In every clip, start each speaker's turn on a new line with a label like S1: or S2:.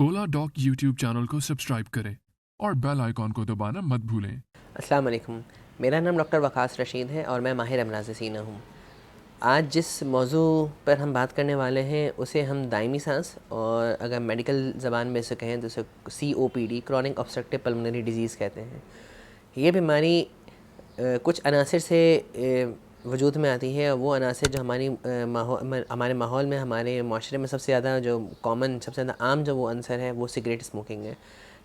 S1: ओला dock YouTube channel को subscribe करें और बेल आइकॉन को दबाना मत भूलें।
S2: अस्सलाम वालेकुम, मेरा नाम डॉक्टर वकास रशीद है और मैं माहिर अमराज़ सीना हूँ। आज जिस मौजू पर हम बात करने वाले हैं उसे हम दायमी सांस और अगर मेडिकल ज़बान में इसे कहें तो उसे COPD chronic obstructive pulmonary disease कहते हैं। ये बीमारी कुछ अनासर से वजूद में आती है और वो अनासर जो हमारे माहौल में हमारे माशरे में सबसे ज़्यादा जो कॉमन सबसे ज़्यादा आम जो वो अंसर है वो सिगरेट स्मोकिंग है।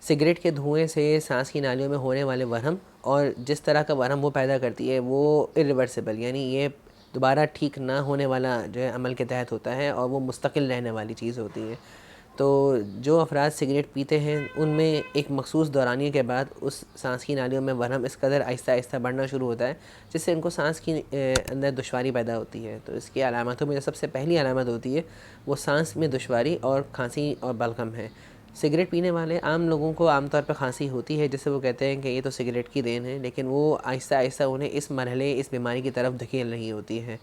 S2: सिगरेट के धुएं से सांस की नालियों में होने वाले वरम और जिस तरह का वरम वो पैदा करती है वो इरिवर्सिबल यानी ये दोबारा ठीक ना होने वाला जो है अमल के तहत होता है और वो मुस्तकिल रहने वाली चीज़ होती है। तो जो अफराद सिगरेट पीते हैं उनमें एक मखसूस दौरानिए के बाद उस सांस की नालियों में वरम इस कदर आहिस्ता आहिस्ता बढ़ना शुरू होता है जिससे उनको सांस की अंदर दुश्वारी पैदा होती है। तो इसकी अलामतों में जो सबसे पहली अलामत होती है वो सांस में दुश्वारी और खांसी और बलगम है। सिगरेट पीने वाले आम लोगों को आमतौर पर खांसी होती है जिससे वो कहते हैं कि ये तो सिगरेट की देन है, लेकिन वो आहिस्ता आहिस्ता उन्हें इस मरहले इस बीमारी की तरफ धकेल रही होती है।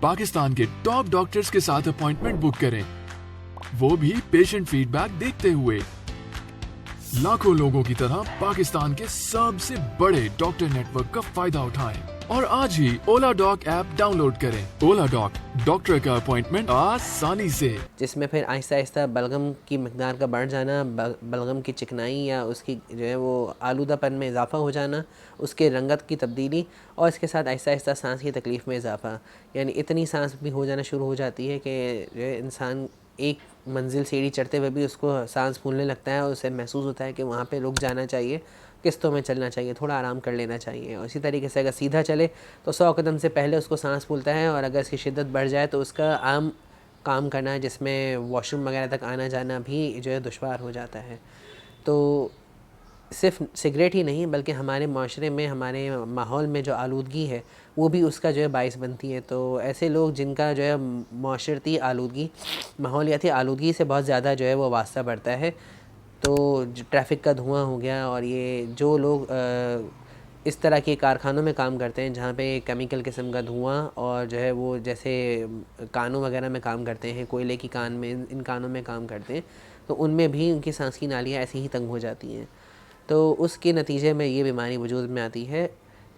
S1: पाकिस्तान के टॉप डॉक्टर्स के साथ अपॉइंटमेंट बुक करें, वो भी पेशेंट फीडबैक देखते हुए। लाखों लोगों की तरह पाकिस्तान के सबसे बड़े डॉक्टर नेटवर्क का फायदा उठाएं और आज ही ओला डॉक ऐप डाउनलोड करें। ओला डॉक, डॉक्टर का अपॉइंटमेंट आसानी से,
S2: जिसमें फिर आहिस्ता आहिस्ता बलगम की मकदार का बढ़ जाना, बलगम की चिकनाई या उसकी जो है वो आलूदापन में इजाफ़ा हो जाना, उसके रंगत की तब्दीली और इसके साथ आहिस्ता आहिस्ता सांस की तकलीफ़ में इजाफ़ा। यानी इतनी सांस भी हो जाना शुरू हो जाती है कि जो है इंसान एक मंजिल सीढ़ी चढ़ते हुए भी उसको सांस फूलने लगता है और उसे महसूस होता है कि वहाँ पे रुक जाना चाहिए, किस्तों में चलना चाहिए, थोड़ा आराम कर लेना चाहिए। और इसी तरीके से अगर सीधा चले तो 100 कदम से पहले उसको सांस फूलता है और अगर इसकी शिद्दत बढ़ जाए तो उसका आम काम करना जिसमें वॉशरूम वगैरह तक आना जाना भी जो है दुश्वार हो जाता है। तो सिर्फ सिगरेट ही नहीं बल्कि हमारे माशरे में हमारे माहौल में जो आलूदगी है वो भी उसका जो है बाइस बनती है। तो ऐसे लोग जिनका जो है माशरती आलूदगी माहौलियाती आलूदगी से बहुत ज़्यादा जो है वो वास्ता बढ़ता है, तो ट्रैफिक का धुआं हो गया और ये जो लोग इस तरह के कारखानों में काम करते हैं जहाँ पे केमिकल किस्म का धुआं और जो है वो जैसे कानों वगैरह में काम करते हैं, कोयले की कान में इन कानों में काम करते हैं, तो उनमें भी उनकी सांस की नालियाँ ऐसी ही तंग हो जाती हैं। तो उसके नतीजे में ये बीमारी वजूद में आती है।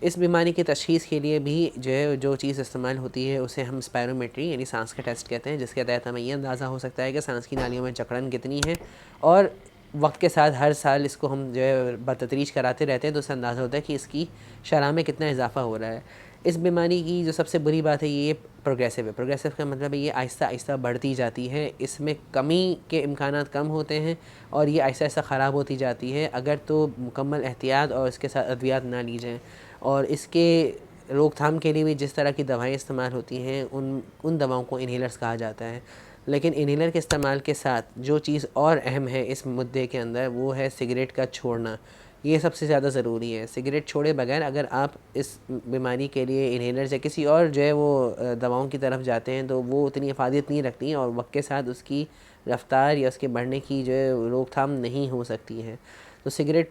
S2: इस बीमारी की तशख़ीस के लिए भी जो है जो चीज़ इस्तेमाल होती है उसे हम स्पायरोमेट्री यानी सांस का टेस्ट कहते हैं, जिसके तहत हमें ये अंदाज़ा हो सकता है कि सांस की नालियों में जकड़न कितनी है और वक्त के साथ हर साल इसको हम जो है बतदरीज कराते रहते हैं तो उससे अंदाज़ा होता है कि इसकी शरह में कितना इजाफा हो रहा है। इस बीमारी की जो सबसे बुरी बात है ये प्रोग्रेसिव है। प्रोग्रेसिव का मतलब है ये आहिस्ता आहिस्ता बढ़ती जाती है, इसमें कमी के इम्कानात कम होते हैं और ये आहिस्ता आहिस्ता ख़राब होती जाती है अगर तो मुकम्मल एहतियात और इसके साथ अद्वियात ना ली जाएँ। और इसके रोकथाम के लिए भी जिस तरह की दवाएं इस्तेमाल होती हैं उन दवाओं को इन्हेलर्स कहा जाता है। लेकिन इन्हेलर के इस्तेमाल के साथ जो चीज़ और अहम है इस मुद्दे के अंदर वो है सिगरेट का छोड़ना। ये सबसे ज़्यादा ज़रूरी है। सिगरेट छोड़े बगैर अगर आप इस बीमारी के लिए इन्हेलर या किसी और जो है वो दवाओं की तरफ जाते हैं तो वो उतनी अफादियत नहीं रखती और वक्त के साथ उसकी रफ़्तार या उसके बढ़ने की जो है रोकथाम नहीं हो सकती है। तो सिगरेट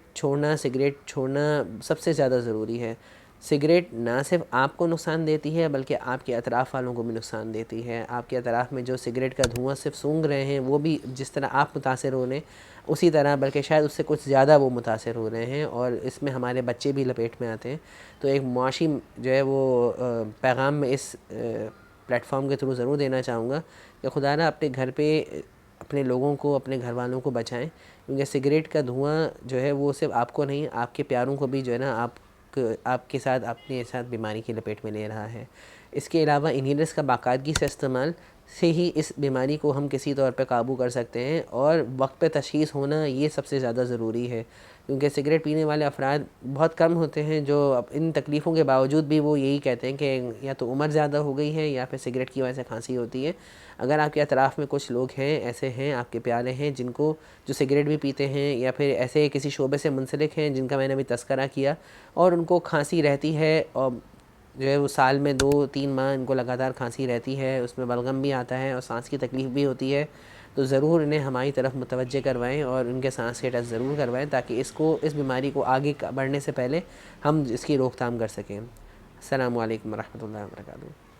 S2: छोड़ना सबसे ज़्यादा ज़रूरी है। सिगरेट ना सिर्फ आपको नुकसान देती है बल्कि आपके अतराफ़ वालों को भी नुकसान देती है। आपके अतराफ़ में जो सिगरेट का धुआं सिर्फ सूंघ रहे हैं वो भी जिस तरह आप मुतासर हो रहे हैं उसी तरह बल्कि शायद उससे कुछ ज़्यादा वो मुतासर हो रहे हैं और इसमें हमारे बच्चे भी लपेट में आते हैं। तो एक मुआशी जो है वो पैगाम में इस प्लेटफॉर्म के थ्रू ज़रूर देना चाहूँगा कि खुदा ना अपने घर पे अपने लोगों को अपने घर वालों को बचाएं, क्योंकि सिगरेट का धुआं जो है वो सिर्फ आपको नहीं आपके प्यारों को भी जो है ना आपके साथ अपने साथ बीमारी की लपेट में ले रहा है। इसके अलावा इन्हेलर्स का बाकायदगी से इस्तेमाल से ही इस बीमारी को हम किसी तौर पे काबू कर सकते हैं और वक्त पे तशख़ीस होना ये सबसे ज़्यादा ज़रूरी है, क्योंकि सिगरेट पीने वाले अफराद बहुत कम होते हैं जो अब इन तकलीफ़ों के बावजूद भी वो यही कहते हैं कि या तो उम्र ज़्यादा हो गई है या फिर सिगरेट की वजह से खांसी होती है। अगर आपके अतराफ़ में कुछ लोग हैं ऐसे हैं आपके प्यारे हैं जिनको जो सिगरेट भी पीते हैं या फिर ऐसे किसी शोबे से मुंसलिक हैं जिनका मैंने अभी तज़किरा किया और उनको खांसी रहती है और जो है वो साल में 2-3 माह इनको लगातार खांसी रहती है, उसमें बलगम भी आता है और सांस की तकलीफ़ भी होती है, तो ज़रूर इन्हें हमारी तरफ मुतवज्जे करवाएं और उनके सांस के टेस्ट ज़रूर करवाएं ताकि इस बीमारी को आगे बढ़ने से पहले हम इसकी रोकथाम कर सकें। अस्सलामु अलैकुम व रहमतुल्लाहि व बरकातहू।